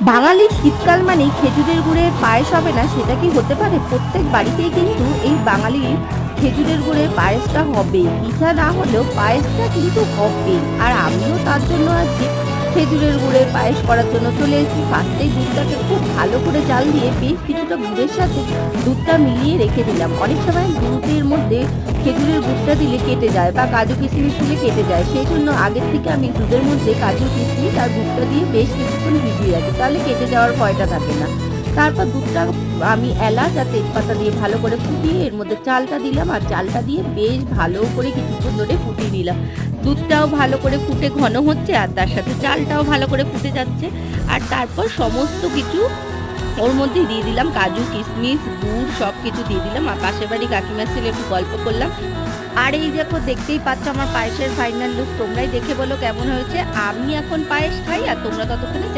বাঙালির শীতকাল মানেই খেজুরের গুড়ের পায়েস হবে না, সেটা কি হতে পারে? প্রত্যেক বাড়িতেই কিন্তু এই বাঙালির খেজুরের গুড়ের পায়েসটা হবে, পিঠা না হলেও পায়েসটা কিন্তু হবে। আর আমিও তার জন্য আজকে খেজুরের গুড়ের পায়েস করার জন্য চলে এসেছি। ফার্স্টেই দুধটাকে খুব ভালো করে জাল দিয়ে বেশ কিছুটা গুড়ের সাথে দুধটা মিলিয়ে রেখে দিলাম। অনেক সময় দুধের মধ্যে খেজুরের গুড়টা দিলে কেটে যায় বা কাজু কিশমিশ দিলে কেটে যায়, সেই জন্য আগের থেকে আমি দুধের মধ্যে কাজু কিশমিশ আর গুড়টা দিয়ে বেশ কিছুক্ষণ ভিজিয়ে রাখি, তাহলে কেটে যাওয়ার ভয়টা থাকে না। তারপর দুধটা আমি এলাচ আর তেজপাতা দিয়ে ভালো করে ফুটিয়ে এর মধ্যে চালটা দিলাম, আর চালটা দিয়ে বেশ ভালো করে কিছুক্ষণ ধরে ফুটিয়ে নিলাম। দুধটাও ভালো করে ফুটে ঘন হচ্ছে আর তার সাথে চালটাও ভালো করে ফুটে যাচ্ছে। আর তারপর সমস্ত কিছু ওর মধ্যে দিয়ে দিলাম, কাজু কিশমিশ গুড় সব কিছু দিয়ে দিলাম। আর পাশের বাড়ি কাকিমার ছেলে একটু গল্প করলাম। আর এই দেখো, দেখতেই পাচ্ছ আমার পায়েসের ফাইনাল লুক। তোমরাই দেখে বলো কেমন হয়েছে। আমি এখন পায়েস খাই আর তোমরা ততক্ষণে